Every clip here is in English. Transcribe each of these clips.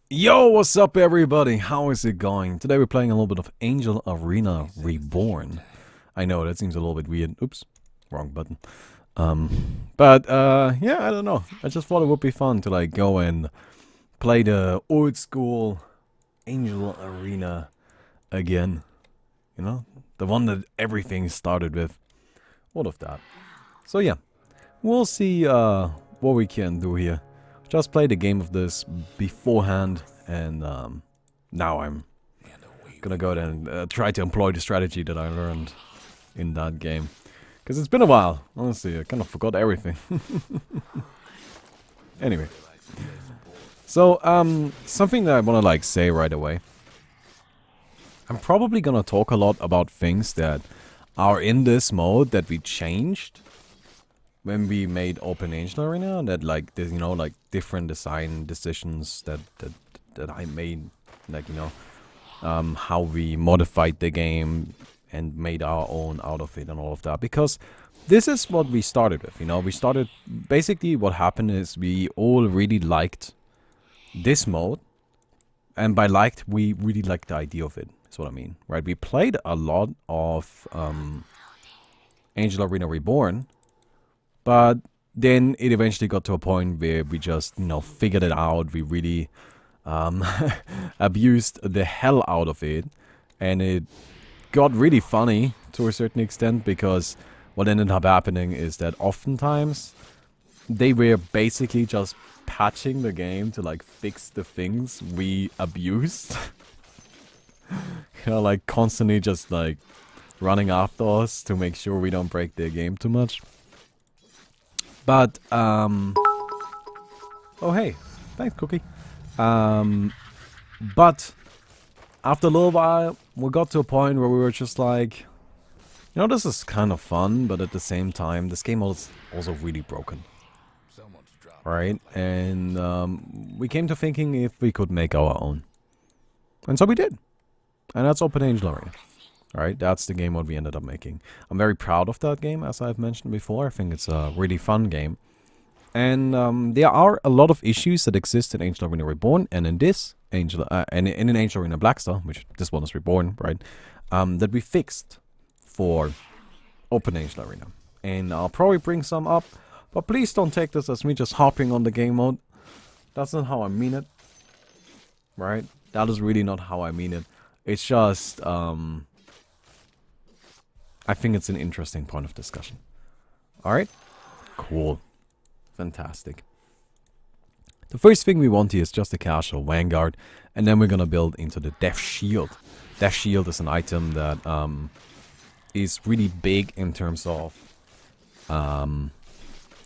Yo, what's up everybody? How is it going? Today we're playing a little bit of Angel Arena Reborn. I know, that seems a little bit weird. Oops, wrong button. Yeah, I don't know. I just thought it would be fun to like go and play the old school Angel Arena again. You know? The one that everything started with. All of that. So yeah, we'll see what we can do here. Just played a game of this beforehand, and now I'm gonna go there and try to employ the strategy that I learned in that game. Because it's been a while, honestly, I kind of forgot everything. Anyway, so something that I want to like say right away. I'm probably gonna talk a lot about things that are in this mode that we changed when we made Open Angel Arena, that like there's, you know, like different design decisions that I made, like, you know, how we modified the game and made our own out of it and all of that, because this is what we started with. You know, we started, basically what happened is we all really liked this mode, and by liked, we really liked the idea of it. That's what I mean, right? We played a lot of Angel Arena Reborn, but then it eventually got to a point where we just, you know, figured it out. We really abused the hell out of it. And it got really funny to a certain extent, because what ended up happening is that oftentimes they were basically just patching the game to like fix the things we abused. You know, like constantly just like running after us to make sure we don't break their game too much. But, oh hey, thanks Cookie. But, after a little while, we got to a point where we were just like, you know, this is kind of fun, but at the same time, this game is also really broken. Right? And, we came to thinking if we could make our own. And so we did. And that's Open Angel Arena. Right, that's the game what we ended up making. I'm very proud of that game, as I've mentioned before. I think it's a really fun game. And there are a lot of issues that exist in Angel Arena Reborn, and in this Angel, and in Angel Arena Blackstar, which this one is Reborn, right? That we fixed for Open Angel Arena. And I'll probably bring some up, but please don't take this as me just hopping on the game mode. That's not how I mean it. Right? That is really not how I mean it. It's just, I think it's an interesting point of discussion. Alright? Cool. Fantastic. The first thing we want here is just a casual Vanguard, and then we're gonna build into the Death Shield. Death Shield is an item that is really big in terms of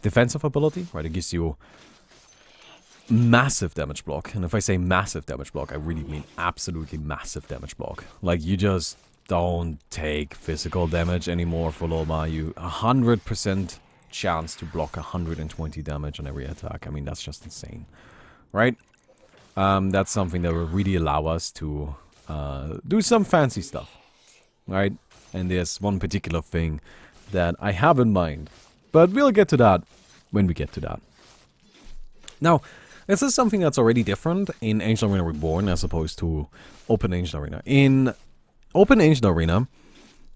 defensive ability, right? It gives you massive damage block, and if I say massive damage block, I really mean absolutely massive damage block. Like, you just don't take physical damage anymore for Loma. You 100% chance to block 120 damage on every attack. I mean, that's just insane, right? That's something that will really allow us to do some fancy stuff, right? And there's one particular thing that I have in mind, but we'll get to that when we get to that. Now, this is something that's already different in Angel Arena Reborn as opposed to Open Angel Arena. In Open Angel Arena,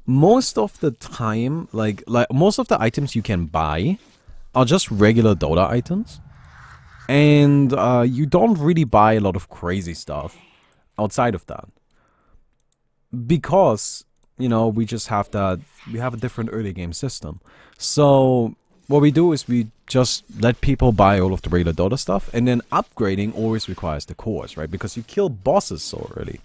most of the time, like most of the items you can buy are just regular Dota items. And you don't really buy a lot of crazy stuff outside of that. Because, you know, we just have that, we have a different early game system. So what we do is we just let people buy all of the regular Dota stuff, and then upgrading always requires the cores, right? Because you kill bosses so early.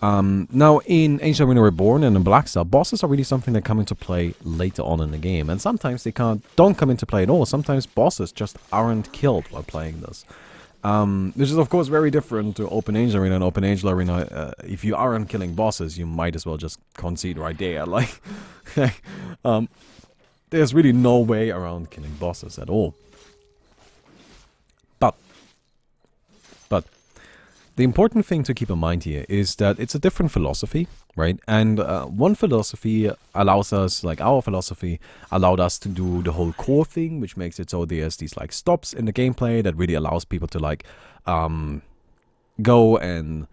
Now, in Angel Arena Reborn and in Blackstar, bosses are really something that come into play later on in the game, and sometimes they don't come into play at all. Sometimes bosses just aren't killed while playing this. This is, of course, very different to Open Angel Arena. In Open Angel Arena, if you aren't killing bosses, you might as well just concede right there. Like, there's really no way around killing bosses at all. But the important thing to keep in mind here is that it's a different philosophy, right? And one philosophy allows us, like our philosophy, allowed us to do the whole core thing, which makes it so there's these like stops in the gameplay that really allows people to like go and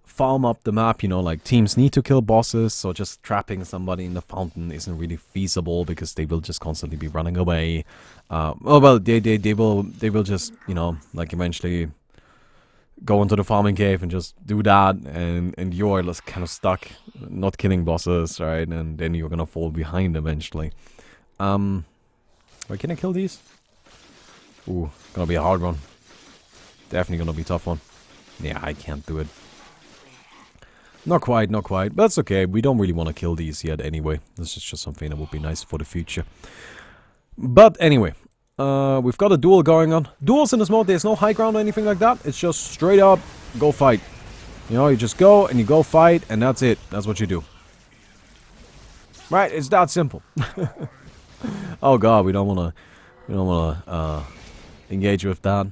farm up the map, you know, like teams need to kill bosses, so just trapping somebody in the fountain isn't really feasible because they will just constantly be running away. They will just, you know, like eventually go into the farming cave and just do that, and you're just kind of stuck not killing bosses, right? And then you're gonna fall behind eventually. Wait, can I kill these? Ooh, gonna be a hard one. Definitely gonna be a tough one. Yeah, I can't do it. Not quite, not quite. But that's okay. We don't really want to kill these yet anyway. This is just something that would be nice for the future. But anyway, we've got a duel going on. Duels in this mode, there's no high ground or anything like that. It's just straight up, go fight. You know, you just go and you go fight, and that's it. That's what you do. Right, it's that simple. Oh god, we don't wanna engage with that.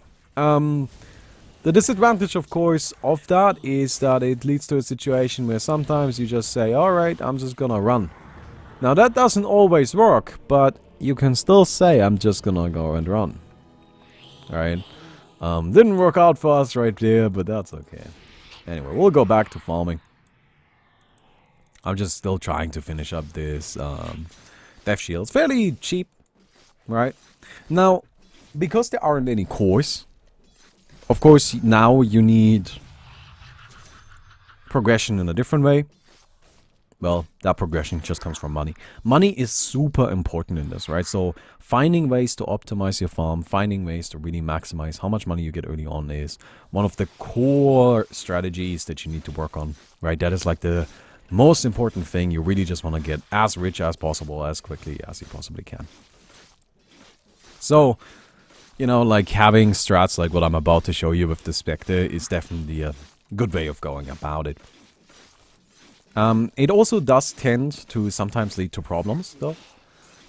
The disadvantage, of course, of that is that it leads to a situation where sometimes you just say, alright, I'm just gonna run. Now that doesn't always work, but you can still say, I'm just gonna go and run. Alright? Didn't work out for us right there, but that's okay. Anyway, we'll go back to farming. I'm just still trying to finish up this death shield. It's fairly cheap, right? Now, because there aren't any cores, of course, now you need progression in a different way. Well, that progression just comes from money. Money is super important in this, right? So finding ways to optimize your farm, finding ways to really maximize how much money you get early on is one of the core strategies that you need to work on, right? That is like the most important thing. You really just want to get as rich as possible, as quickly as you possibly can. So, you know, like having strats like what I'm about to show you with the Spectre is definitely a good way of going about it. It also does tend to sometimes lead to problems, though,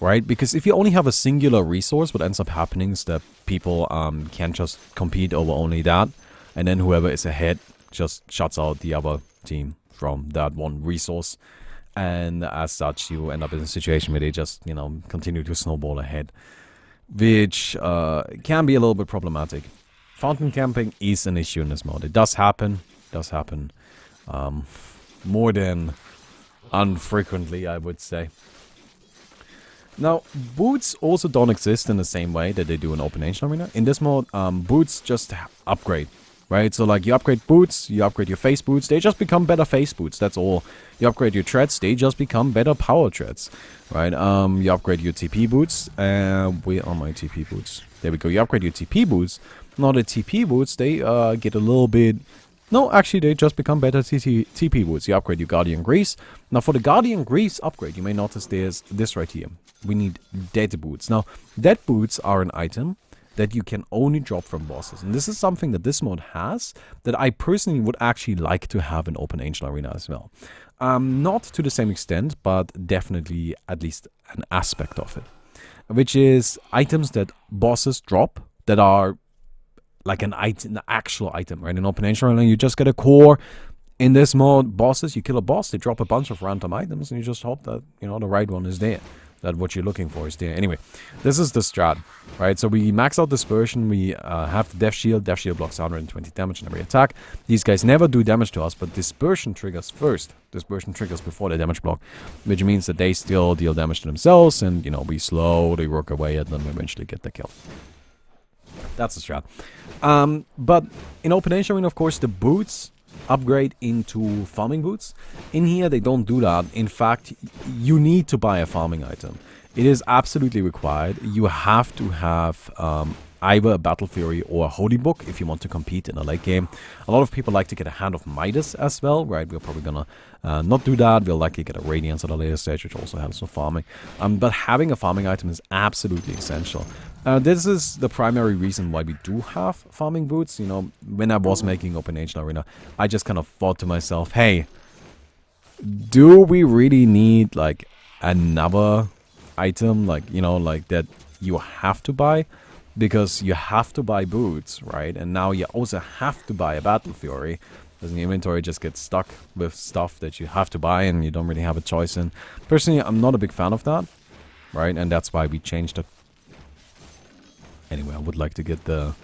right? Because if you only have a singular resource, what ends up happening is that people can just compete over only that, and then whoever is ahead just shuts out the other team from that one resource. And as such, you end up in a situation where they just, you know, continue to snowball ahead, which can be a little bit problematic. Fountain camping is an issue in this mode. It does happen. More than unfrequently, I would say. Now, boots also don't exist in the same way that they do in Open Ancient Arena. In this mode, boots just upgrade, right? So, like, you upgrade boots, you upgrade your face boots, they just become better face boots, that's all. You upgrade your treads, they just become better power treads, right? You upgrade your TP boots, where are my TP boots? There we go, you upgrade your TP boots. Now, the TP boots, they get a little bit... No, actually, they just become better TP boots. You upgrade your Guardian Grease. Now, for the Guardian Grease upgrade, you may notice there's this right here. We need Dead Boots. Now, Dead Boots are an item that you can only drop from bosses. And this is something that this mod has that I personally would actually like to have in Open Ancient Arena as well. Not to the same extent, but definitely at least an aspect of it. Which is items that bosses drop that are like an actual item, right? In Open Ancient Arena, you just get a core. In this mode, bosses, you kill a boss, they drop a bunch of random items, and you just hope that, you know, the right one is there. That what you're looking for is there. Anyway, this is the strat, right? So we max out Dispersion, we have the Death Shield. Death Shield blocks 120 damage in every attack. These guys never do damage to us, but Dispersion triggers first. Dispersion triggers before the damage block, which means that they still deal damage to themselves, and, you know, we slowly work away at them and eventually get the kill. That's the strat. But in Open Ancient Arena, of course, the boots upgrade into farming boots. In here, they don't do that. In fact, you need to buy a farming item. It is absolutely required. You have to have either a Battle Fury or a Holy Book if you want to compete in a late game. A lot of people like to get a Hand of Midas as well, right? We're probably gonna not do that. We'll likely get a Radiance at a later stage, which also helps with farming. But having a farming item is absolutely essential. This is the primary reason why we do have farming boots. You know, when I was making Open Ancient Arena, I just kind of thought to myself, hey, do we really need, like, another item, like, you know, like that you have to buy? Because you have to buy boots, right? And now you also have to buy a Battle Fury. Because the inventory just gets stuck with stuff that you have to buy and you don't really have a choice in. Personally, I'm not a big fan of that, right? And that's why we changed it. Anyway, I would like to get the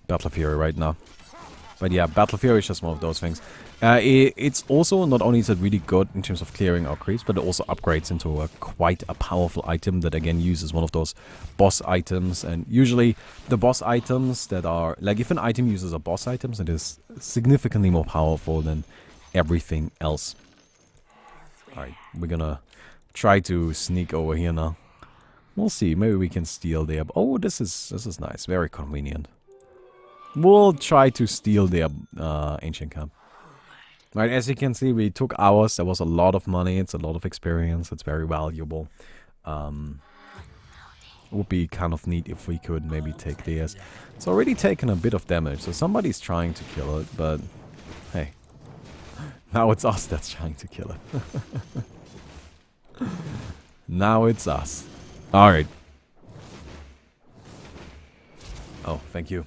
Battle Fury right now. But yeah, Battle Fury is just one of those things. It's also, not only is it really good in terms of clearing our creeps, but it also upgrades into quite a powerful item that again uses one of those boss items. And usually the boss items that are, like if an item uses a boss item, it is significantly more powerful than everything else. Alright, we're gonna try to sneak over here now. We'll see, maybe we can steal their... Oh, this is nice, very convenient. We'll try to steal their ancient camp. Right, as you can see, we took ours. There was a lot of money. It's a lot of experience. It's very valuable. Would be kind of neat if we could maybe take theirs. It's already taken a bit of damage, so somebody's trying to kill it, but hey. Now it's us that's trying to kill it. Now it's us. Alright. Oh, thank you.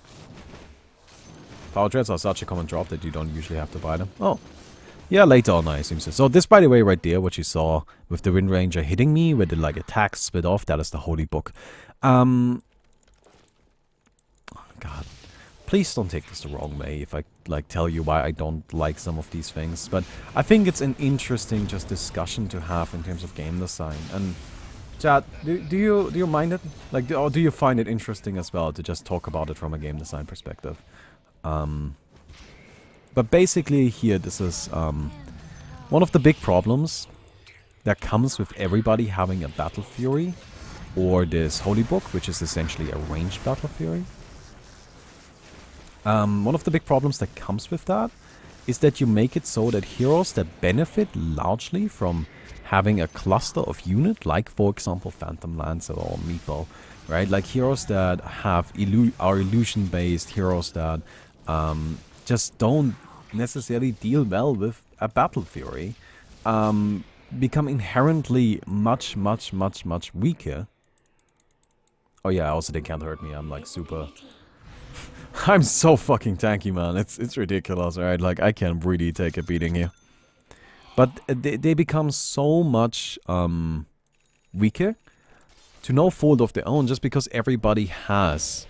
Power treads are such a common drop that you don't usually have to buy them. Oh. Yeah, later on I assume so. So this, by the way, right there, what you saw with the Wind Ranger hitting me, where the like attack split off, that is the Holy Book. Oh, God. Please don't take this the wrong way if I like tell you why I don't like some of these things. But I think it's an interesting just discussion to have in terms of game design. And chat, do you mind it? Like, or do you find it interesting as well to just talk about it from a game design perspective? But basically here, this is one of the big problems that comes with everybody having a Battle Fury or this Holy Book, which is essentially a ranged Battle Fury. One of the big problems that comes with that is that you make it so that heroes that benefit largely from having a cluster of unit, like for example Phantom Lancer or Meepo, right? Like heroes that have are illusion based, heroes that just don't necessarily deal well with a Battle Fury, become inherently much weaker. Oh yeah, also they can't hurt me, I'm like super... I'm so fucking tanky, man, it's ridiculous, right? Like I can really take a beating here. But they become so much weaker to no fault of their own, just because everybody has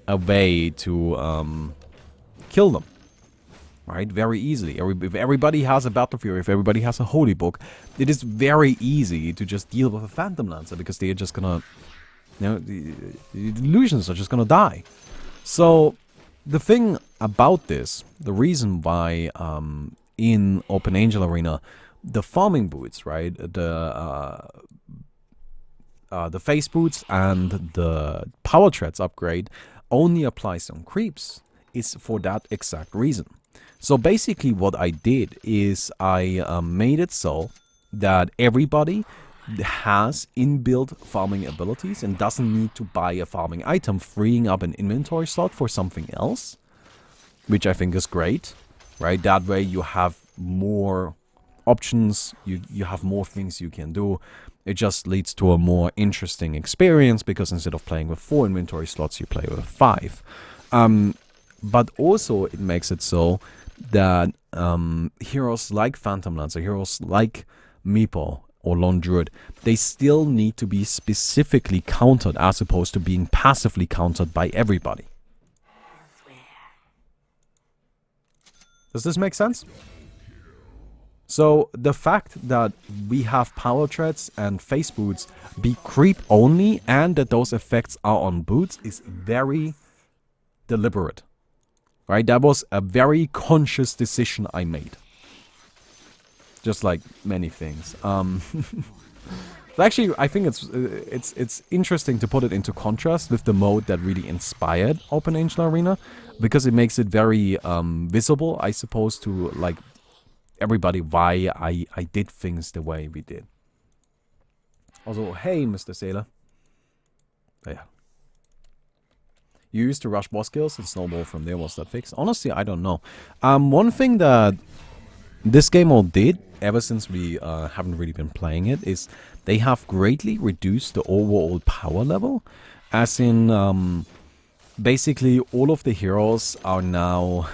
a way to kill them, right? Very easily. If everybody has a Battle Fury, if everybody has a Holy Book, it is very easy to just deal with a Phantom Lancer, because they're just gonna, you know, the illusions are just gonna die. So the thing about this, the reason why in Open Angel Arena, the farming boots, right, the face boots and the power treads upgrade only applies on creeps, is for that exact reason. So basically what I did is I made it so that everybody has inbuilt farming abilities and doesn't need to buy a farming item, freeing up an inventory slot for something else, which I think is great, right? That way you have more options, you have more things you can do. It just leads to a more interesting experience, because instead of playing with 4 inventory slots, you play with 5. But also it makes it so that heroes like Phantom Lancer, heroes like Meepo or Lone Druid, they still need to be specifically countered as opposed to being passively countered by everybody. Does this make sense? So the fact that we have power treads and face boots be creep only, and that those effects are on boots, is very deliberate. Right? That was a very conscious decision I made. Just like many things. Actually, I think it's interesting to put it into contrast with the mode that really inspired Open Angel Arena, because it makes it very visible, I suppose, to like everybody why I did things the way we did. Also, hey, Mr. Sailor. Oh, yeah. You used to rush boss kills and snowball from there. Was that fixed? Honestly, I don't know. One thing that this game mode did, ever since we haven't really been playing it, is they have greatly reduced the overall power level. As in, basically all of the heroes are now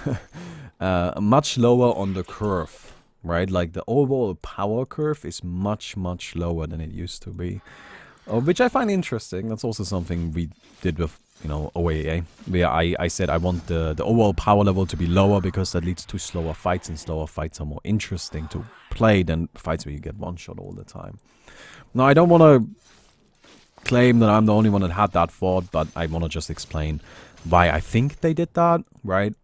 much lower on the curve, right? Like the overall power curve is much lower than it used to be. Which I find interesting. That's also something we did with you know, OAA, where I said I want the overall power level to be lower because that leads to slower fights, and slower fights are more interesting to play than fights where you get one shot all the time. Now, I don't want to claim that I'm the only one that had that thought, but I want to just explain why I think they did that, right?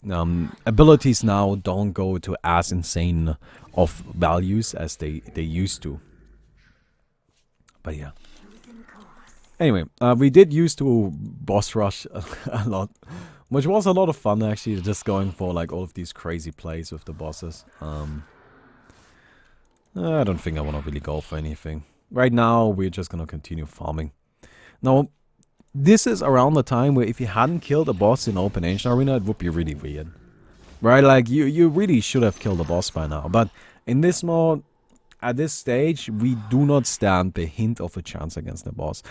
Abilities now don't go to as insane of values as they used to. But yeah. Anyway, we did used to boss rush a lot, which was a lot of fun actually, just going for like all of these crazy plays with the bosses. I don't think I want to really go for anything. Right now, we're just going to continue farming. Now, this is around the time where if you hadn't killed a boss in Open Ancient Arena, it would be really weird. Right, like, you really should have killed the boss by now. But in this mode, at this stage, we do not stand the hint of a chance against the boss.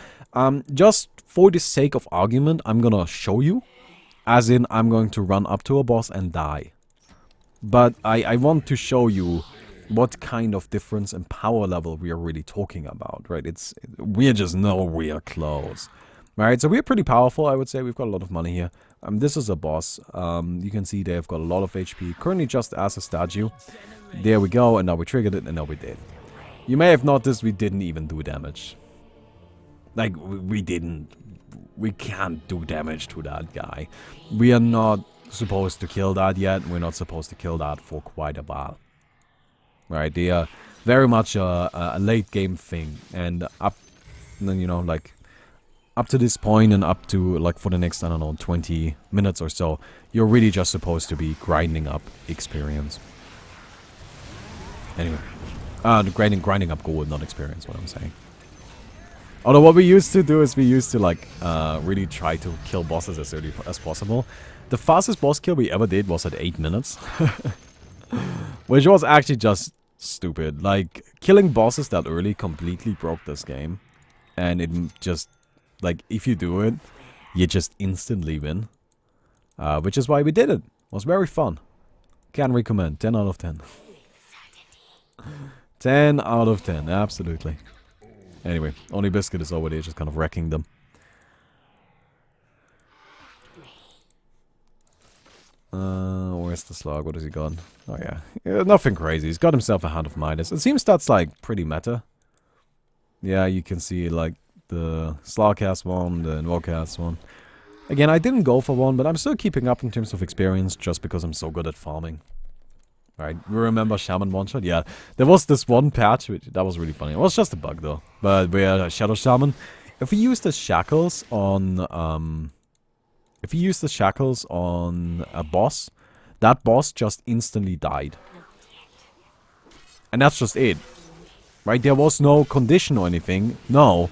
Just for the sake of argument, I'm gonna show you. As in, I'm going to run up to a boss and die. But I want to show you what kind of difference in power level we are really talking about, right? We're just nowhere close. Right, so we're pretty powerful, I would say. We've got a lot of money here. This is a boss. You can see they've got a lot of HP. Currently just as a statue. There we go, and now we triggered it, and now we did. You may have noticed we didn't even do damage. Like, we didn't. We can't do damage to that guy. We are not supposed to kill that yet. We're not supposed to kill that for quite a while. Right, they are very much a late game thing. And then, you know, like, up to this point and up to, like, for the next, I don't know, 20 minutes or so, you're really just supposed to be grinding up experience. Anyway, grinding up gold, not experience, what I'm saying. Although what we used to do is we used to, like, really try to kill bosses as early as possible. The fastest boss kill we ever did was at 8 minutes. Which was actually just stupid. Like, killing bosses that early completely broke this game. And it just, like, if you do it, you just instantly win. Which is why we did it. It was very fun. Can recommend. 10 out of 10. 10 out of 10, absolutely. Anyway, only Biscuit is over there, just kind of wrecking them. Where's the slug? What has he got? Oh yeah, nothing crazy. He's got himself a Hand of Midas. It seems that's like pretty meta. Yeah, you can see like the slug has one, the invoker has one. Again, I didn't go for one, but I'm still keeping up in terms of experience just because I'm so good at farming. Right, you remember Shaman one-shot? Yeah, there was this one patch, that was really funny. It was just a bug though. But where Shadow Shaman, if we use the shackles on, a boss, that boss just instantly died. And that's just it. Right, there was no condition or anything. No.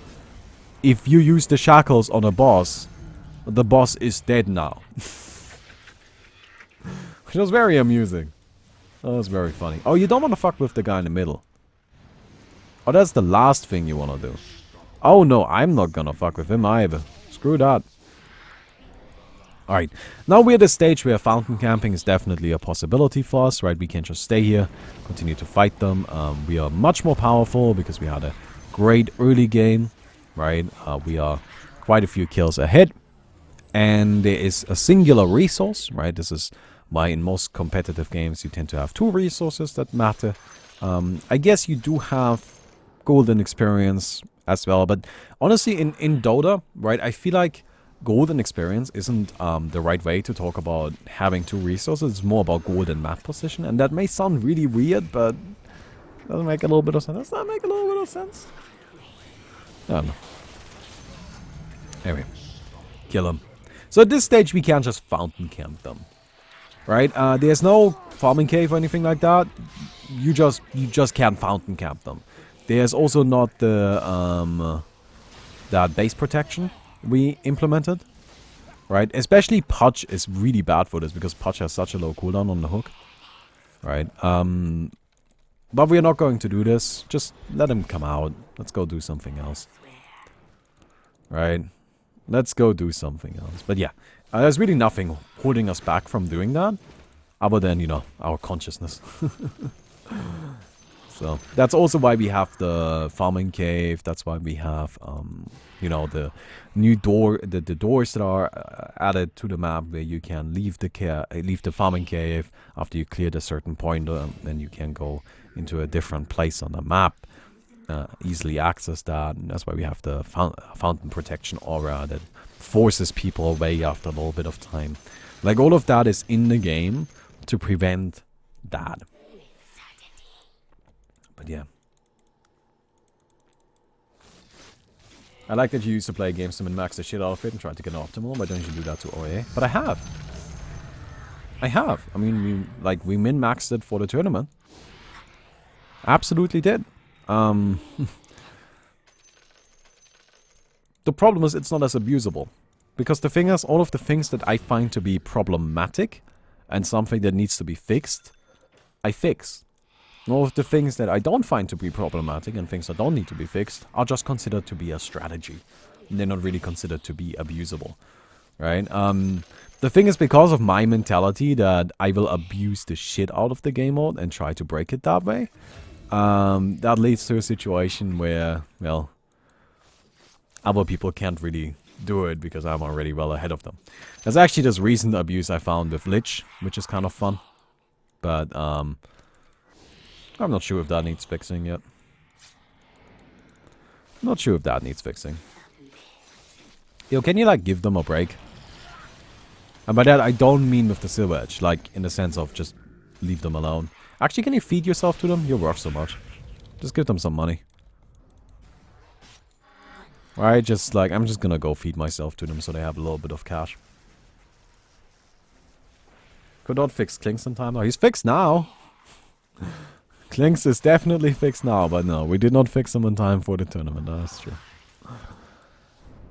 If you use the shackles on a boss, the boss is dead now. Which was very amusing. That was very funny. Oh, you don't want to fuck with the guy in the middle. Oh, that's the last thing you want to do. Oh, no, I'm not gonna fuck with him either. Screw that. Alright, now we're at a stage where fountain camping is definitely a possibility for us, right? We can just stay here, continue to fight them. We are much more powerful because we had a great early game, right? We are quite a few kills ahead. And there is a singular resource, right? This is why in most competitive games you tend to have two resources that matter. I guess you do have golden experience as well, but honestly in Dota, right, I feel like golden experience isn't the right way to talk about having two resources. It's more about golden map position, and that may sound really weird, but doesn't make a little bit of sense. Does that make a little bit of sense? I don't know. Anyway, kill them. So at this stage we can't just fountain camp them. Right, there's no farming cave or anything like that. You just can't fountain camp them. There's also not the that base protection we implemented. Right, especially Pudge is really bad for this because Pudge has such a low cooldown on the hook. Right, but we're not going to do this. Just let him come out. Let's go do something else. Right, let's go do something else. But yeah. There's really nothing holding us back from doing that, other than, you know, our consciousness. So that's also why we have the farming cave. That's why we have, you know, the new door, the doors that are added to the map where you can leave the farming cave after you cleared a certain point, then you can go into a different place on the map, easily access that. And that's why we have the fountain protection aura that forces people away after a little bit of time. Like, all of that is in the game to prevent that. But yeah. I like that you used to play games to min-max the shit out of it and try to get an optimal. Why don't you do that to OA? But I have. I mean, we min-maxed it for the tournament. Absolutely did. The problem is it's not as abusable. Because the thing is, all of the things that I find to be problematic and something that needs to be fixed, I fix. All of the things that I don't find to be problematic and things that don't need to be fixed are just considered to be a strategy. They're not really considered to be abusable. Right? The thing is, because of my mentality that I will abuse the shit out of the game mode and try to break it that way, that leads to a situation where, well, other people can't really do it because I'm already well ahead of them. There's actually this recent abuse I found with Lich, which is kind of fun. But, I'm not sure if that needs fixing yet. Not sure if that needs fixing. Yo, can you, like, give them a break? And by that, I don't mean with the Silver Edge, like, in the sense of just leave them alone. Actually, can you feed yourself to them? You're worth so much. Just give them some money. Right, just like, I'm just gonna go feed myself to them so they have a little bit of cash. Could not fix Klinks in time. Oh, he's fixed now. Klinks is definitely fixed now, but no, we did not fix him in time for the tournament. That's true.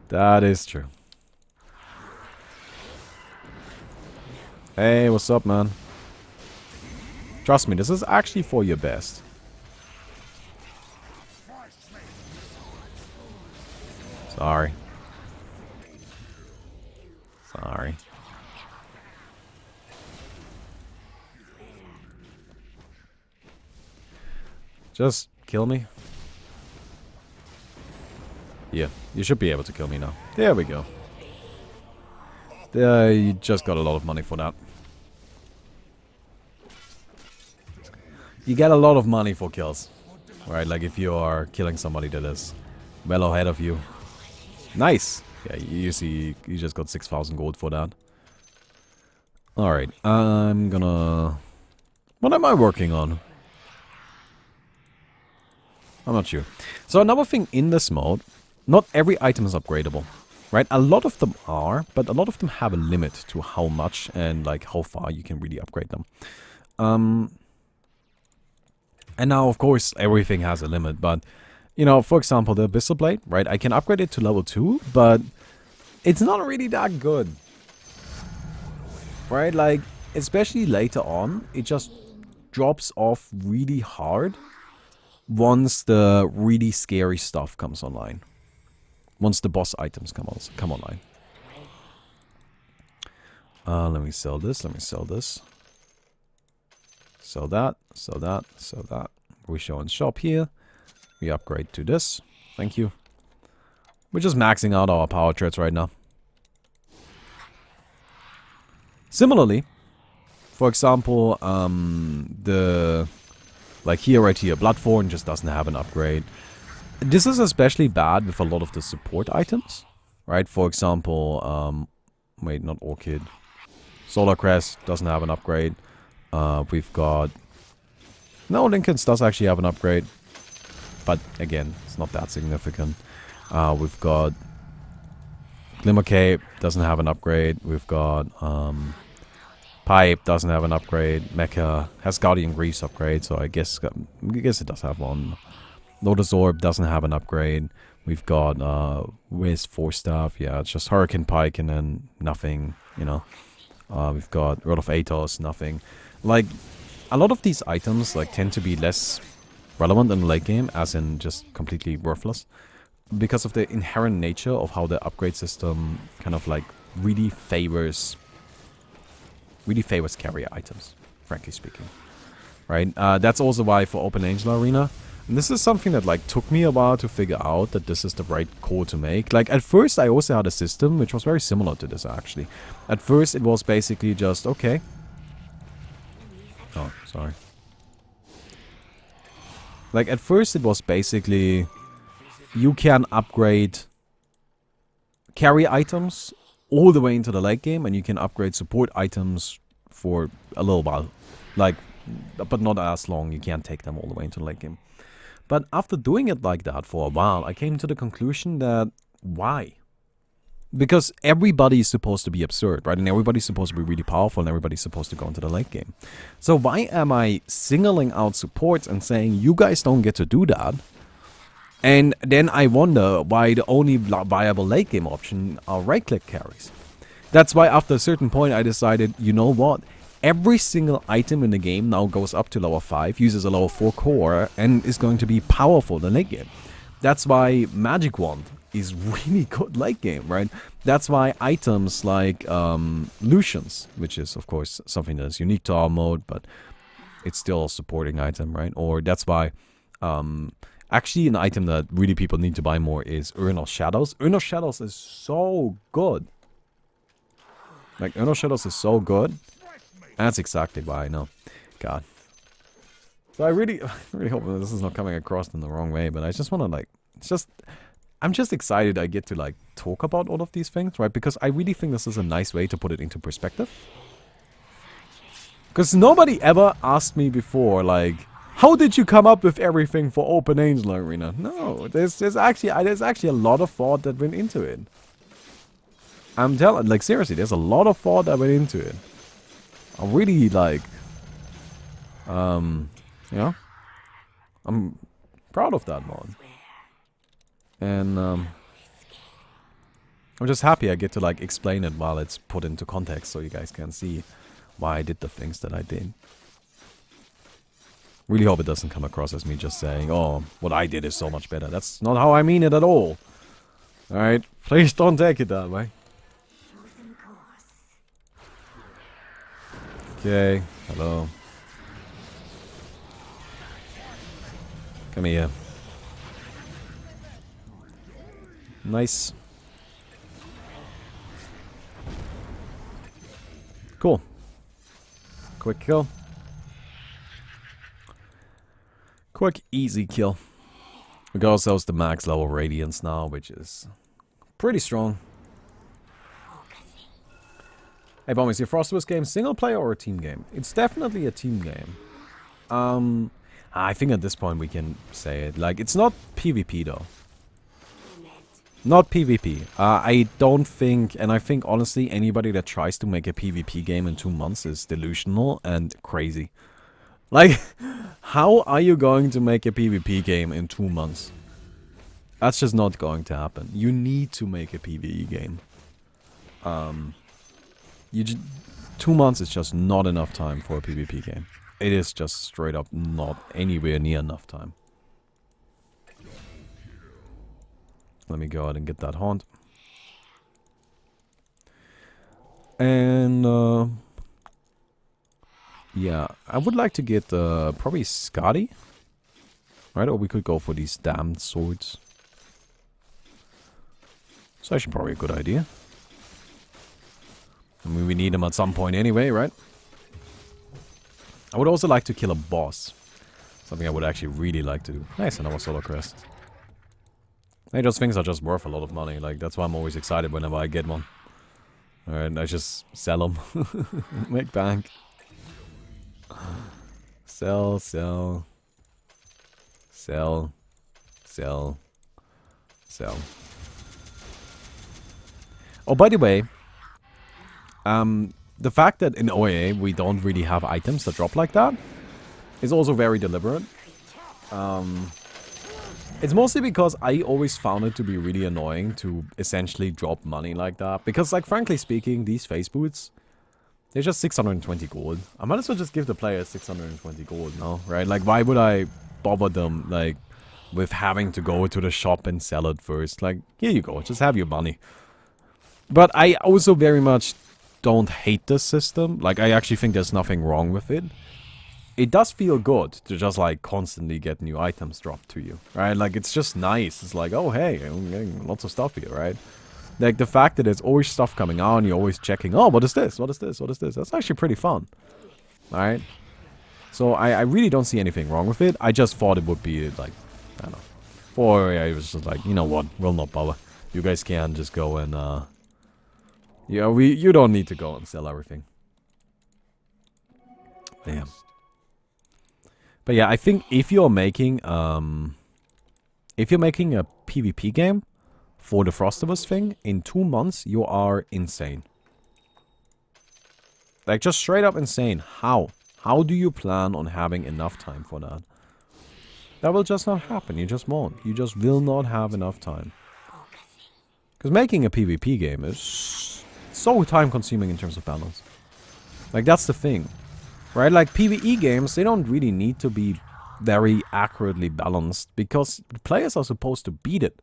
That is true. Hey, what's up, man? Trust me, this is actually for your best. Sorry. Sorry. Just kill me. Yeah, you should be able to kill me now. There we go. You just got a lot of money for that. You get a lot of money for kills. Right, like if you are killing somebody that is well ahead of you. Nice! Yeah, you see, you just got 6,000 gold for that. Alright, I'm gonna... What am I working on? I'm not sure. So another thing in this mode, not every item is upgradable. Right? A lot of them are, but a lot of them have a limit to how much and like how far you can really upgrade them. And now, of course, everything has a limit, but... You know, for example, the Abyssal Blade, right? I can upgrade it to level 2, but it's not really that good. Right? Like, especially later on, it just drops off really hard once the really scary stuff comes online. Once the boss items come online. Let me sell this, let me sell this. Sell that, sell that, sell that. We show in shop here. We upgrade to this. Thank you. We're just maxing out our power treads right now. Similarly, for example, like here, right here, Bloodthorn just doesn't have an upgrade. This is especially bad with a lot of the support items, right? For example, wait, not Orchid. Solar Crest doesn't have an upgrade. We've got... No, Lincoln's does actually have an upgrade. But again, it's not that significant. We've got Glimmer Cape, doesn't have an upgrade. We've got Pipe, doesn't have an upgrade. Mecha has Guardian Greaves upgrade, so I guess it does have one. Lotus Orb doesn't have an upgrade. We've got Wiz 4 stuff. Yeah, it's just Hurricane Pike and then nothing, you know. We've got Rod of Atos, nothing. Like, a lot of these items like tend to be less relevant in the late game, as in just completely worthless, because of the inherent nature of how the upgrade system kind of like really favors carrier items, frankly speaking. right? That's also why for Open Angel Arena, and this is something that like took me a while to figure out that this is the right call to make. Like at first I also had a system which was very similar to this actually. At first it was basically just, okay. Oh, sorry. Like at first it was basically, you can upgrade carry items all the way into the late game, and you can upgrade support items for a little while. Like, but not as long, you can't take them all the way into the late game. But after doing it like that for a while, I came to the conclusion that, why? Because everybody is supposed to be absurd, right? And everybody's supposed to be really powerful, and everybody's supposed to go into the late game. So why am I singling out supports and saying, you guys don't get to do that? And then I wonder why the only viable late game option are right-click carries. That's why after a certain point I decided, you know what? Every single item in the game now goes up to level 5, uses a level 4 core, and is going to be powerful in the late game. That's why Magic Wand is really good late game, right? That's why items like Lucians, which is of course something that's unique to our mode, but it's still a supporting item, right? Or that's why actually an item that really people need to buy more is Urnal Shadows. Urnal Shadows is so good. Like Urnal Shadows is so good. That's exactly why I know. God. So I really hope this is not coming across in the wrong way, but I just want to like, I'm just excited I get to like talk about all of these things, right? Because I really think this is a nice way to put it into perspective. Because nobody ever asked me before, like, how did you come up with everything for Open Angel Arena? No, there's actually a lot of thought that went into it. I'm telling, like seriously, there's a lot of thought that went into it. I'm really like, you know, I'm proud of that mod. And I'm just happy I get to like explain it while it's put into context so you guys can see why I did the things that I did. Really hope it doesn't come across as me just saying, oh, what I did is so much better. That's not how I mean it at all. Alright, please don't take it that way. Okay, hello. Come here. Nice. Cool. Quick kill. Quick, easy kill. We got ourselves the max level Radiance now, which is pretty strong. Hey, Baumi, is your Frostburst game single player or a team game? It's definitely a team game. I think at this point we can say it. Like, it's not PvP though. Not PvP. I don't think, and I think honestly anybody that tries to make a PvP game in 2 months is delusional and crazy. Like, how are you going to make a PvP game in 2 months? That's just not going to happen. You need to make a PvE game. 2 months is just not enough time for a PvP game. It is just straight up not anywhere near enough time. Let me go ahead and get that haunt. And, yeah, I would like to get, probably Skadi. Right, or we could go for these damned swords. It's actually probably a good idea. I mean, we need them at some point anyway, right? I would also like to kill a boss. Something I would actually really like to do. Nice, another Solar Crest. Hey, those things are just worth a lot of money. Like, that's why I'm always excited whenever I get one. Alright, I just sell them. Make bank. Sell, sell. Sell. Sell. Sell. Oh, by the way, the fact that in OAA we don't really have items that drop like that is also very deliberate. It's mostly because I always found it to be really annoying to essentially drop money like that. Because, like, frankly speaking, these face boots, they're just 620 gold. I might as well just give the players 620 gold now, right? Like, why would I bother them, like, with having to go to the shop and sell it first? Like, here you go, just have your money. But I also very much don't hate this system. Like, I actually think there's nothing wrong with it. it does feel good to just like constantly get new items dropped to you, right? Like it's just nice. It's like, oh hey, I'm getting lots of stuff here, right? Like the fact that there's always stuff coming out and you're always checking, oh, what is this? What is this? What is this? That's actually pretty fun, alright? So I really don't see anything wrong with it. I just thought it would be like, I don't know. Or yeah, it was just like, you know what? We'll not bother. You guys can just go and, yeah, you don't need to go and sell everything. Damn. But yeah, I think if you're making a PvP game for the Frostivus thing, in 2 months, you are insane. Like, just straight up insane. How? How do you plan on having enough time for that? That will just not happen. You just won't. You just will not have enough time. Because making a PvP game is so time consuming in terms of balance. Like, that's the thing. Right? Like, PvE games, they don't really need to be very accurately balanced. Because the players are supposed to beat it.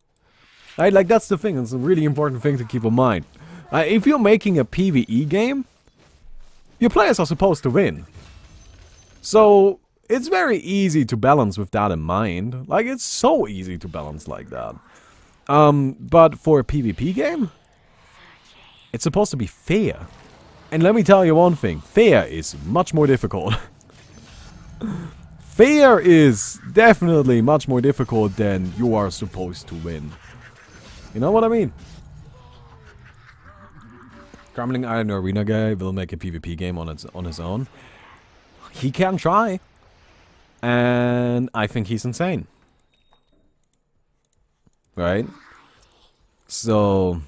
Right? Like, that's the thing. It's a really important thing to keep in mind. If you're making a PvE game, your players are supposed to win. So, it's very easy to balance with that in mind. Like, it's so easy to balance like that. But for a PvP game, it's supposed to be fair. And let me tell you one thing. Fair is much more difficult. Fair is definitely much more difficult than you are supposed to win. You know what I mean? Crumbling Iron Arena guy will make a PvP game on his own. He can try. And I think he's insane. Right? So...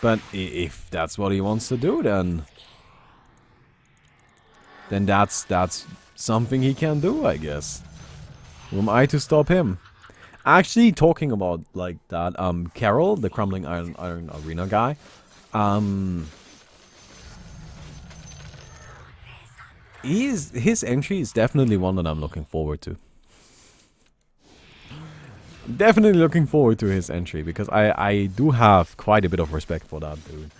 But if that's what he wants to do, then that's something he can do, I guess. Who am I to stop him? Actually, talking about like that, Carol, the Crumbling Iron Arena guy, his entry is definitely one that I'm looking forward to. Definitely looking forward to his entry, because I do have quite a bit of respect for that dude.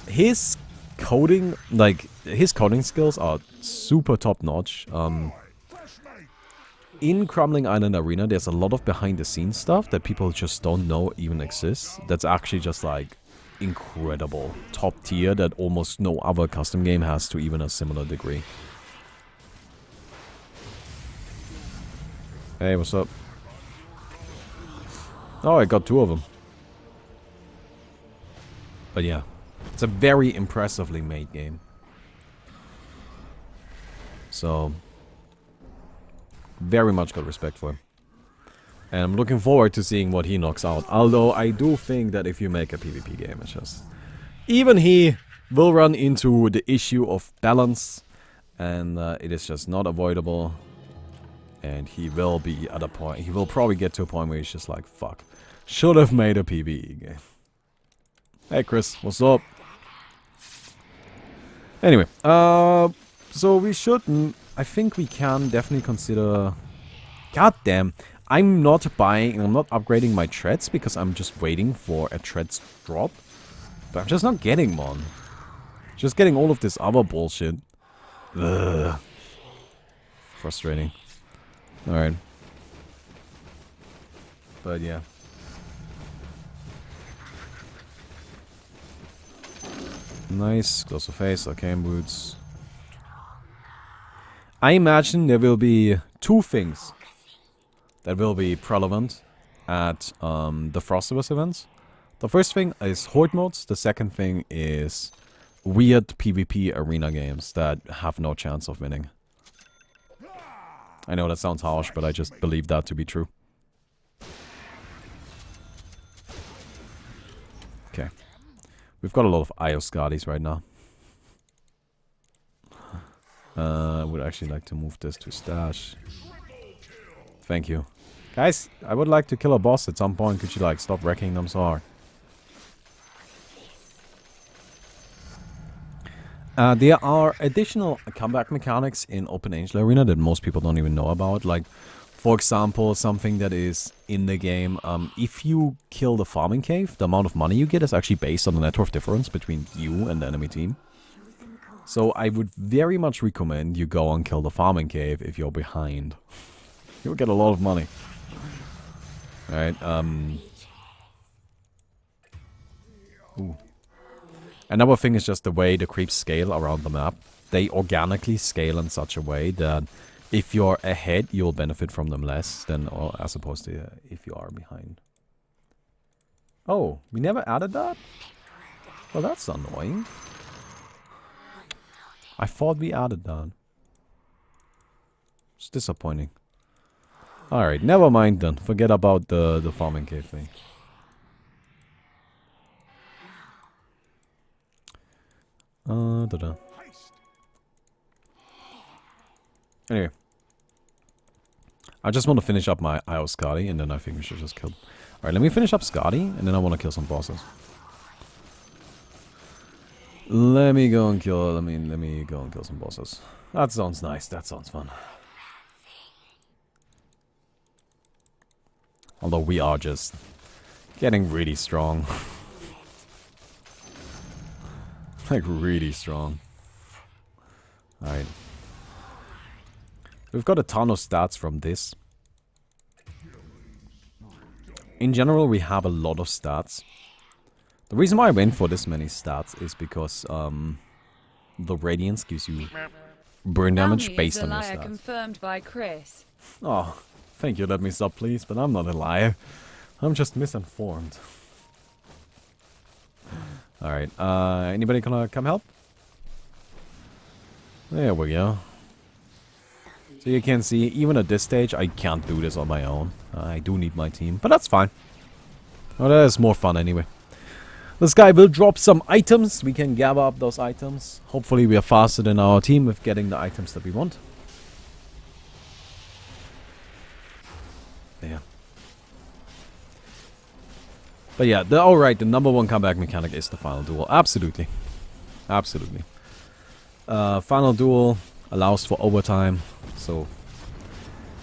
His coding, like, his coding skills are super top-notch. In Crumbling Island Arena, there's a lot of behind-the-scenes stuff that people just don't know even exists. That's actually just, like, incredible. Top tier that almost no other custom game has to even a similar degree. Hey, what's up? Oh, I got 2 of them. But yeah, it's a very impressively made game. So, very much got respect for him. And I'm looking forward to seeing what he knocks out. Although, I do think that if you make a PvP game, it's just... Even he will run into the issue of balance. And it is just not avoidable. And he will be at a point... He will probably get to a point where he's just like, fuck. Should have made a PvE game. Hey Chris, what's up? Anyway, so we should... I think we can definitely consider... God damn. I'm not buying... I'm not upgrading my treads because I'm just waiting for a treads drop. But I'm just not getting one. Just getting all of this other bullshit. Ugh. Frustrating. Alright. But yeah. Nice. Close to face. Arcane boots. I imagine there will be 2 things that will be relevant at the Frostivus events. The first thing is Horde modes. The second thing is weird PvP arena games that have no chance of winning. I know that sounds harsh, but I just believe that to be true. Okay. We've got a lot of Ioscardis right now. I would actually like to move this to stash. Thank you. Guys, I would like to kill a boss at some point. Could you, like, stop wrecking them so hard? There are additional comeback mechanics in Open Angel Arena that most people don't even know about. Like, for example, something that is in the game, if you kill the farming cave, the amount of money you get is actually based on the net worth difference between you and the enemy team. So I would very much recommend you go and kill the farming cave if you're behind. You'll get a lot of money. Alright, Ooh. Another thing is just the way the creeps scale around the map. They organically scale in such a way that if you're ahead, you'll benefit from them less than as opposed to if you are behind. Oh, we never added that? Well, that's annoying. I thought we added that. It's disappointing. Alright, never mind then. Forget about the farming cave thing. Anyway. I just want to finish up my IO Scotty, and then I think we should just kill... Alright, let me finish up Scotty, and then I want to kill some bosses. Let me go and kill some bosses. That sounds nice, that sounds fun. Although we are just getting really strong. Like, really strong. Alright. We've got a ton of stats from this. In general, we have a lot of stats. The reason why I went for this many stats is because the Radiance gives you burn damage based on your stats. Confirmed by Chris. Oh, thank you, let me stop please, but I'm not a liar. I'm just misinformed. Alright, anybody gonna come help? There we go. So you can see, even at this stage, I can't do this on my own. I do need my team, but that's fine. Oh, that is more fun anyway. This guy will drop some items. We can gather up those items. Hopefully we are faster than our team with getting the items that we want. There. But yeah, alright, the number one comeback mechanic is the final duel. Absolutely. Absolutely. Final duel allows for overtime. So,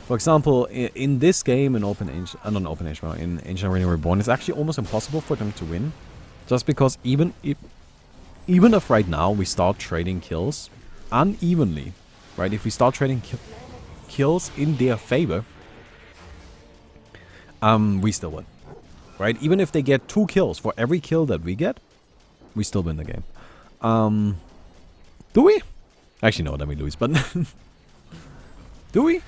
for example, in this game, in in Ancient Arena Reborn, it's actually almost impossible for them to win. Just because even if right now we start trading kills unevenly, right? If we start trading kills in their favor, we still win. Right? Even if they get 2 kills for every kill that we get, we still win the game. Do we? Actually, no, then we lose, but... do we? It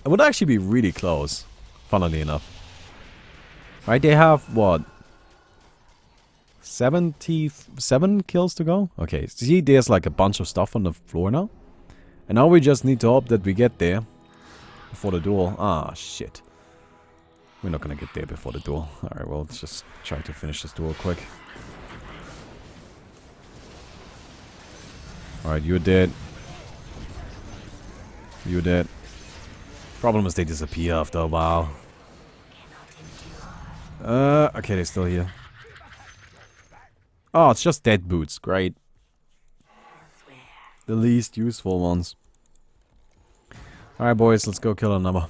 would actually be really close, funnily enough. Right, they have, what? 77 kills to go? Okay, see, there's like a bunch of stuff on the floor now. And now we just need to hope that we get there before the duel. Ah, shit. We're not gonna get there before the duel. Alright, well, let's just try to finish this duel quick. Alright, you're dead. You're dead. Problem is they disappear after a while. Okay, they're still here. Oh, it's just dead boots. Great. The least useful ones. Alright, boys, let's go kill a number.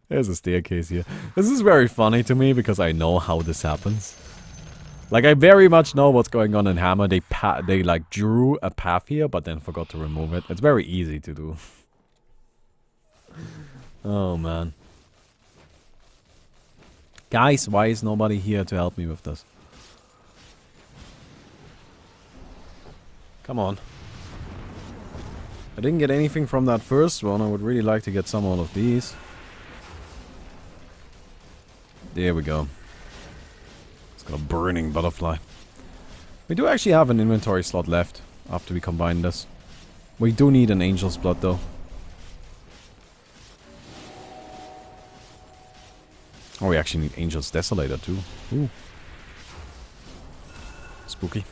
There's a staircase here. This is very funny to me because I know how this happens. Like, I very much know what's going on in Hammer. They like drew a path here, but then forgot to remove it. It's very easy to do. Oh, man. Guys, why is nobody here to help me with this? Come on. I didn't get anything from that first one. I would really like to get some out of these. There we go. It's got a burning butterfly. We do actually have an inventory slot left after we combine this. We do need an Angel's Blood though. Oh, we actually need Angel's Desolator too. Ooh. Spooky.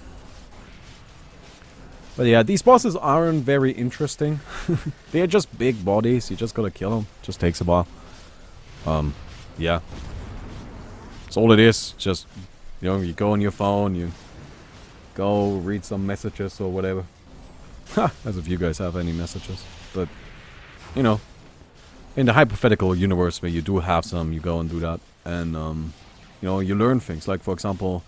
But yeah, these bosses aren't very interesting. They're just big bodies. You just gotta kill them. Just takes a while. Yeah. That's all it is. Just, you know, you go on your phone, you go read some messages or whatever. As if you guys have any messages. But, you know, in the hypothetical universe where you do have some, you go and do that. And, you know, you learn things. Like, for example,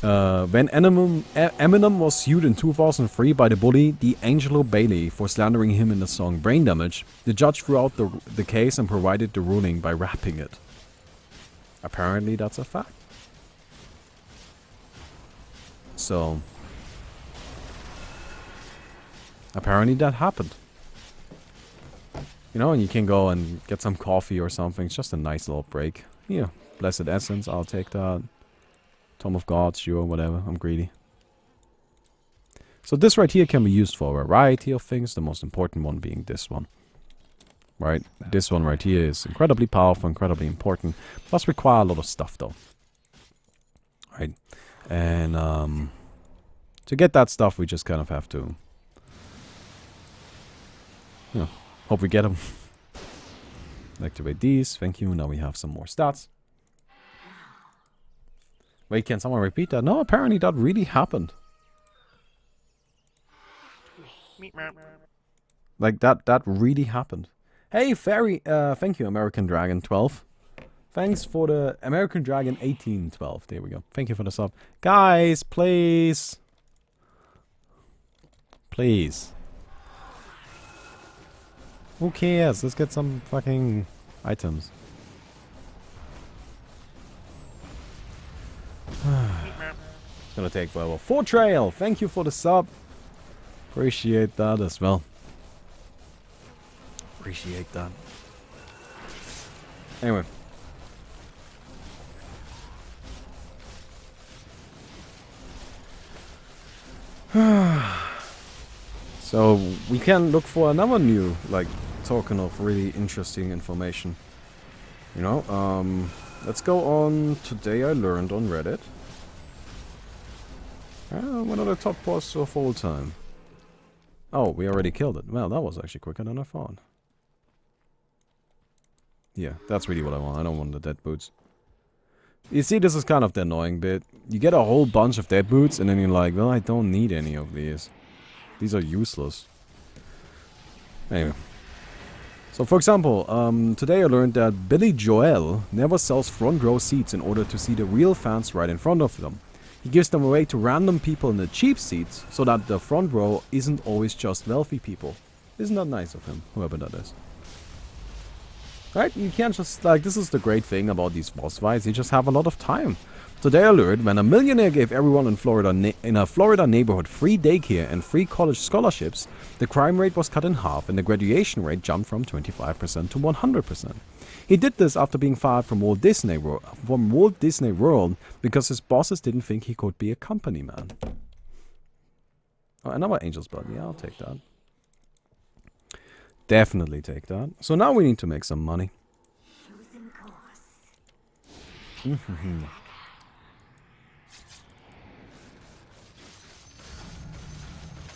When Eminem was sued in 2003 by the bully D'Angelo Bailey for slandering him in the song Brain Damage, the judge threw out the case and provided the ruling by rapping it. Apparently that's a fact. So, apparently that happened. You know, and you can go and get some coffee or something. It's just a nice little break. Here, Blessed Essence, I'll take that. Tome of God, sure, whatever. I'm greedy. So this right here can be used for a variety of things. The most important one being this one. Right? This one right here is incredibly powerful, incredibly important. Does require a lot of stuff though. Right? And to get that stuff, we just kind of have to, you know, hope we get them. Activate these. Thank you. Now we have some more stats. Wait, can someone repeat that? No, apparently that really happened. Like that really happened. Hey, Fairy, thank you, American Dragon 12. Thanks for the American Dragon 1812. There we go. Thank you for the sub. Guys, please. Please. Who cares? Let's get some fucking items. It's gonna take forever. Trail, thank you for the sub. Appreciate that as well. Appreciate that. Anyway. So we can look for another new, like, token of really interesting information. You know, let's go on Today I Learned on Reddit. One of the top posts of all time. Oh, we already killed it. Well, that was actually quicker than I thought. Yeah, that's really what I want. I don't want the dead boots. You see, this is kind of the annoying bit. You get a whole bunch of dead boots, and then you're like, well, I don't need any of these. These are useless. Anyway. So, for example, today I learned that Billy Joel never sells front row seats in order to see the real fans right in front of them. He gives them away to random people in the cheap seats, so that the front row isn't always just wealthy people. Isn't that nice of him, whoever that is? Right? You can't just, like, this is the great thing about these boss fights, you just have a lot of time. Today I learned when a millionaire gave everyone in Florida in a Florida neighborhood free daycare and free college scholarships, the crime rate was cut in half and the graduation rate jumped from 25% to 100%. He did this after being fired from Walt Disney World because his bosses didn't think he could be a company man. Oh, another Angel's Blood. Yeah, I'll take that. Definitely take that. So now we need to make some money.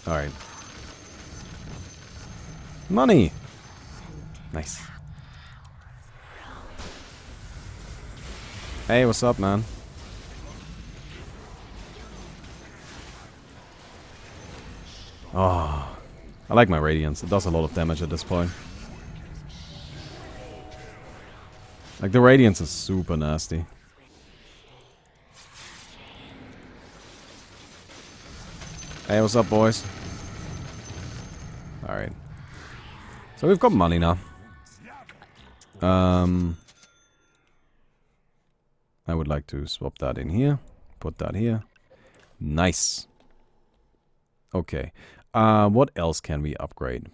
Alright. Money! Nice. Hey, what's up, man? Oh, I like my Radiance. It does a lot of damage at this point. Like, the Radiance is super nasty. Hey, what's up, boys? Alright. So we've got money now. I would like to swap that in here. Put that here. Nice. Okay. What else can we upgrade?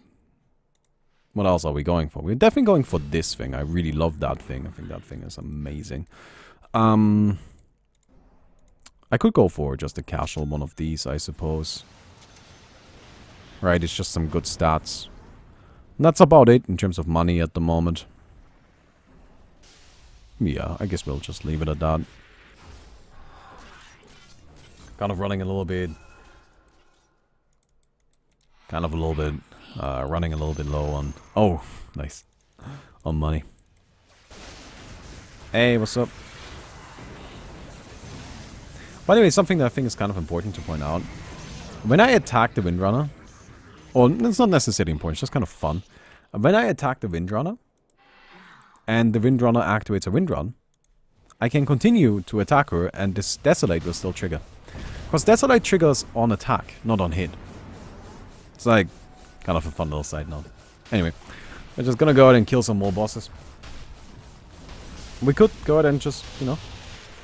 What else are we going for? We're definitely going for this thing. I really love that thing. I think that thing is amazing. I could go for just a casual one of these, I suppose. Right, it's just some good stats. And that's about it in terms of money at the moment. Yeah, I guess we'll just leave it at that. Kind of running a little bit. Running a little bit low on... Oh, nice. On money. Hey, what's up? By the way, something that I think is kind of important to point out. When I attack the Windrunner... Or, it's not necessarily important, it's just kind of fun. When I attack the Windrunner... And the Windrunner activates a Windrun... I can continue to attack her and this Desolate will still trigger. Because that's what I triggers on attack, not on hit. It's like, kind of a fun little side note. Anyway, we're just gonna go ahead and kill some more bosses. We could go ahead and just, you know,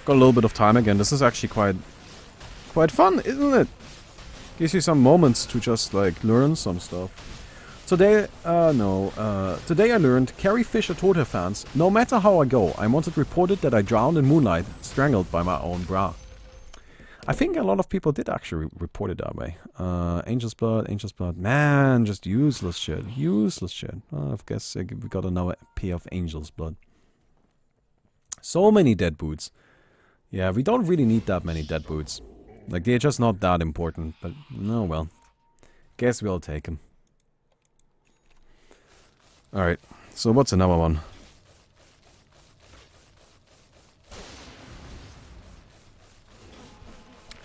got a little bit of time again. This is actually quite fun, isn't it? Gives you some moments to just, like, learn some stuff. Today, today I learned, Carrie Fisher told her fans, no matter how I go, I want it reported that I drowned in moonlight, strangled by my own bra. I think a lot of people did actually report it that way. Angel's Blood, man, just useless shit, I guess we got another pair of Angel's Blood. So many dead boots. Yeah, we don't really need that many dead boots. Like, they're just not that important, but no, well. Guess we'll take them. Alright, so what's another one?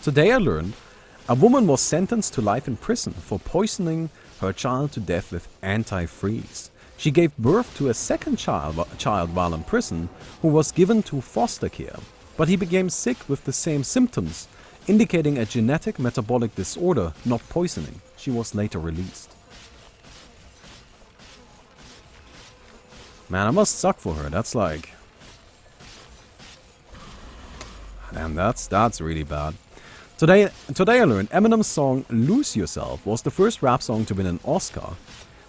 Today I learned a woman was sentenced to life in prison for poisoning her child to death with antifreeze. She gave birth to a second child while in prison, who was given to foster care. But he became sick with the same symptoms, indicating a genetic metabolic disorder, not poisoning. She was later released. Man, I must suck for her. That's like... Damn, that's really bad. Today I learned Eminem's song Lose Yourself was the first rap song to win an Oscar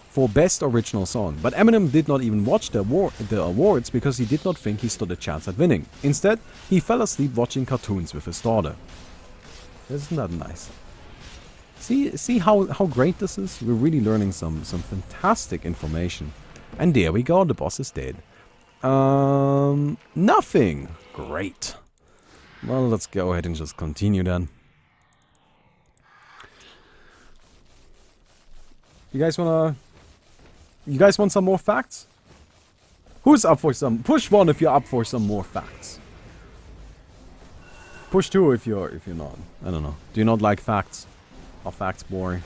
for Best Original Song. But Eminem did not even watch the awards because he did not think he stood a chance at winning. Instead, he fell asleep watching cartoons with his daughter. Isn't that nice? See how great this is? We're really learning some fantastic information. And there we go, the boss is dead. Nothing. Great. Well, let's go ahead and just continue then. You guys want some more facts? Who's up for some? Push 1 if you're up for some more facts. Push 2 if you're not. I don't know. Do you not like facts? Are facts boring?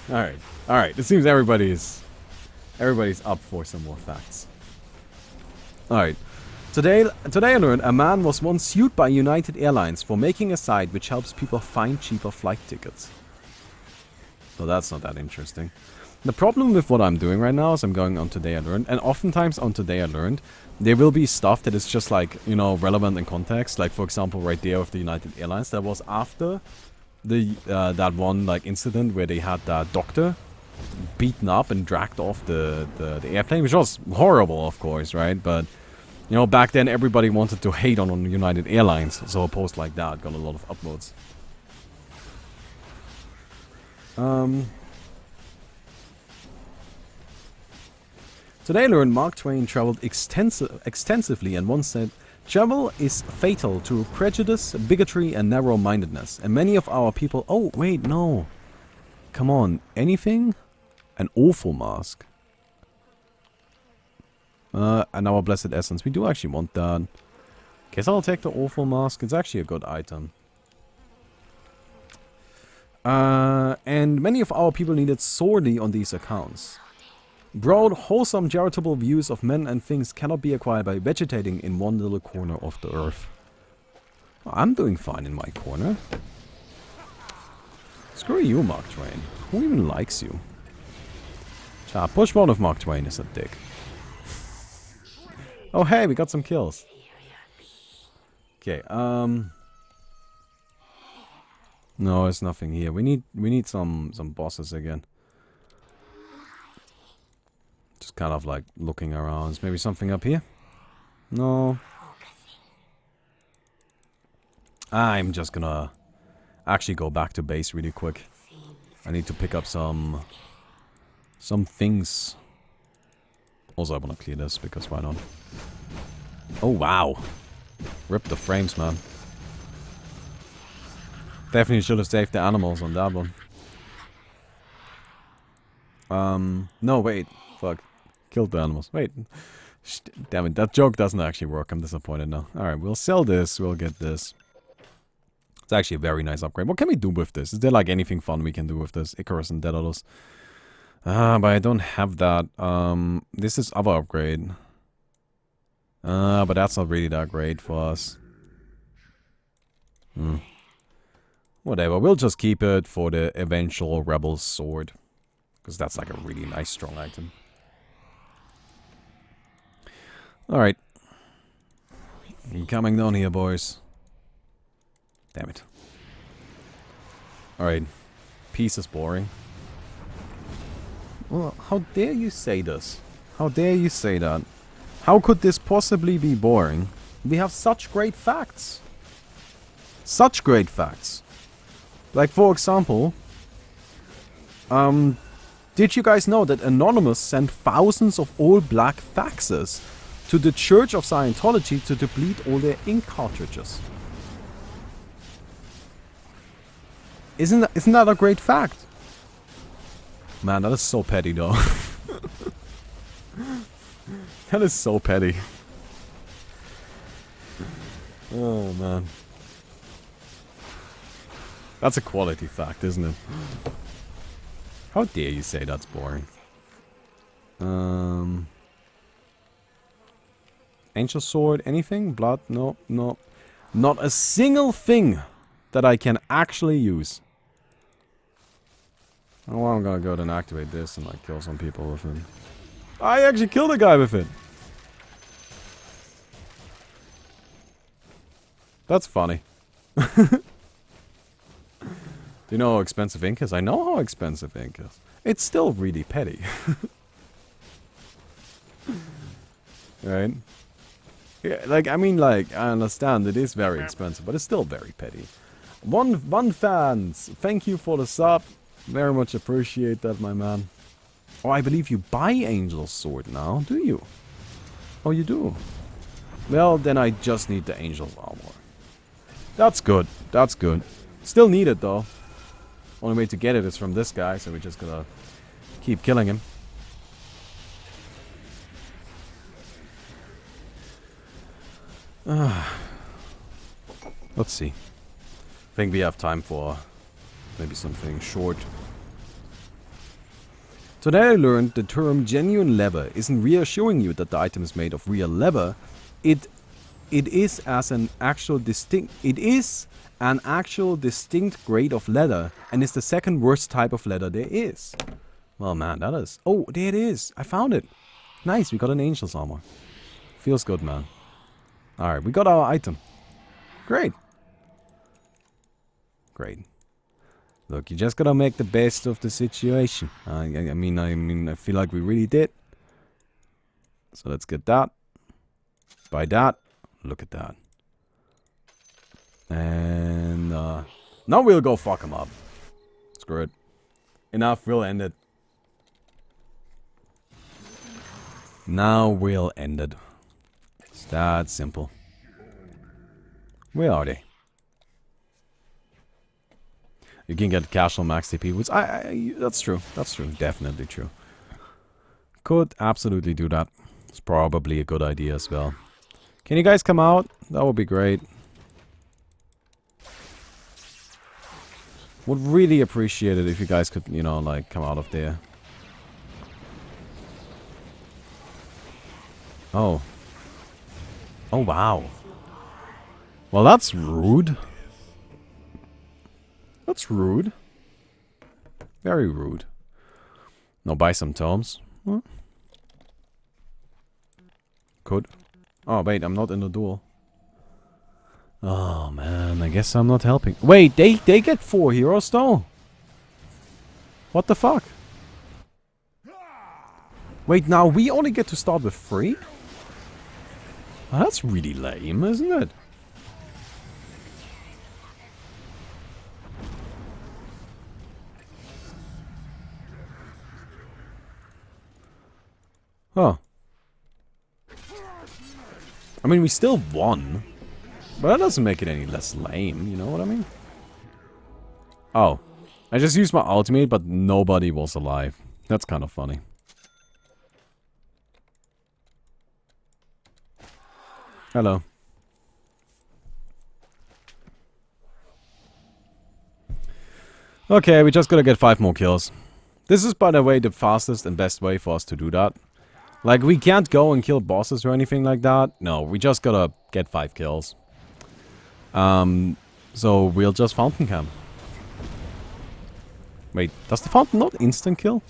Alright. It seems everybody's up for some more facts. Alright. Today I learned a man was once sued by United Airlines for making a site which helps people find cheaper flight tickets. So that's not that interesting. The problem with what I'm doing right now is I'm going on Today I Learned, and oftentimes on Today I Learned, there will be stuff that is just like, you know, relevant in context. Like, for example, right there with the United Airlines, that was after the that one like incident where they had that doctor beaten up and dragged off the airplane, which was horrible, of course, right? But you know, back then everybody wanted to hate on United Airlines, so a post like that got a lot of upvotes. Today I learned Mark Twain traveled extensively and once said, travel is fatal to prejudice, bigotry and narrow-mindedness. And many of our people... Oh, wait, no. Come on. Anything? An awful mask. And our blessed essence. We do actually want that. Guess I'll take the awful mask. It's actually a good item. And many of our people needed sorely on these accounts. Broad, wholesome, charitable views of men and things cannot be acquired by vegetating in one little corner of the earth. I'm doing fine in my corner. Screw you, Mark Twain. Who even likes you? Push 1 of Mark Twain is a dick. Oh hey, we got some kills. Okay, no, there's nothing here. We need some bosses again. Just kind of like looking around. Is maybe something up here? No. I'm just gonna actually go back to base really quick. I need to pick up some things. Also, I want to clear this because why not? Oh wow! Rip the frames, man. Definitely should have saved the animals on that one. No, wait. Fuck. Killed the animals. Wait. Damn it, that joke doesn't actually work. I'm disappointed now. Alright, we'll sell this. We'll get this. It's actually a very nice upgrade. What can we do with this? Is there like anything fun we can do with this? Icarus and Daedalus. But I don't have that. This is other upgrade. But that's not really that great for us. Whatever, we'll just keep it for the eventual Rebel Sword. Because that's like a really nice, strong item. Alright. I'm coming down here, boys. Damn it. Alright. Peace is boring. Well, how dare you say this? How dare you say that? How could this possibly be boring? We have such great facts. Such great facts. Like, for example, did you guys know that Anonymous sent thousands of all-black faxes to the Church of Scientology to deplete all their ink cartridges? Isn't that a great fact? Man, that is so petty, though. That is so petty. Oh, man. That's a quality fact, isn't it? How dare you say that's boring? Angel Sword, anything? Blood? No, no. Not a single thing that I can actually use. Oh, well, I'm gonna go and activate this and like kill some people with it. I actually killed a guy with it. That's funny. Do you know how expensive ink is? I know how expensive ink is. It's still really petty. Right? Yeah, like, I mean, like, I understand it is very expensive, but it's still very petty. One fans, thank you for the sub. Very much appreciate that, my man. Oh, I believe you buy Angel's Sword now, do you? Oh, you do? Well, then I just need the Angel's Armor. That's good. That's good. Still need it, though. Only way to get it is from this guy, so we just gotta keep killing him. Let's see. I think we have time for maybe something short. Today I learned the term genuine leather isn't reassuring you that the item is made of real leather. It is an actual distinct grade of leather, and is the second worst type of leather there is. Well, man, that is... Oh, there it is. I found it. Nice, we got an Angel's Armor. Feels good, man. Alright, we got our item. Great. Great. Look, you just gotta make the best of the situation. I mean, I feel like we really did. So let's get that. Buy that. Look at that. And now we'll go fuck him up. Screw it. Enough, we'll end it. Now we'll end it. It's that simple. Where are they? You can get casual max TP, which that's true. That's true. Definitely true. Could absolutely do that. It's probably a good idea as well. Can you guys come out? That would be great. Would really appreciate it if you guys could, you know, like, come out of there. Oh. Oh, wow. Well, that's rude. That's rude. Very rude. No, buy some tomes. Huh? Could. Oh, wait, I'm not in the duel. Oh, man, I guess I'm not helping. Wait, they get 4 heroes, though? What the fuck? Wait, now we only get to start with 3? Oh, that's really lame, isn't it? Huh. I mean, we still won. But that doesn't make it any less lame, you know what I mean? Oh. I just used my ultimate, but nobody was alive. That's kind of funny. Hello. Okay, we just gotta get 5 more kills. This is, by the way, the fastest and best way for us to do that. Like, we can't go and kill bosses or anything like that. No, we just gotta get 5 kills. So we'll just fountain camp. Wait, does the fountain not instant kill?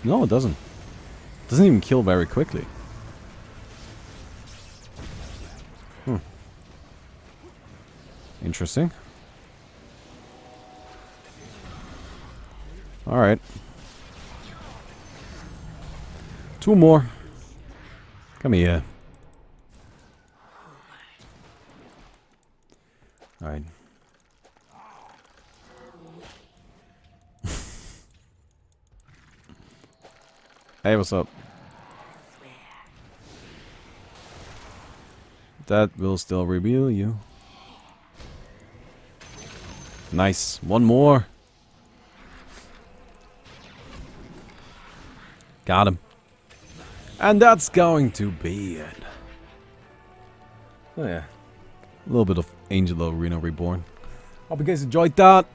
No, it doesn't. It doesn't even kill very quickly. Interesting. Alright. 2 more. Come here. Alright. Hey, what's up? That will still reveal you. Nice. 1 more. Got him. And that's going to be it. Oh yeah. A little bit of Angel Arena Reborn. Hope you guys enjoyed that.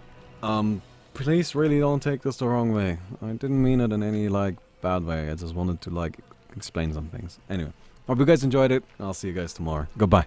Please really don't take this the wrong way. I didn't mean it in any like bad way. I just wanted to like explain some things. Anyway, hope you guys enjoyed it. I'll see you guys tomorrow. Goodbye.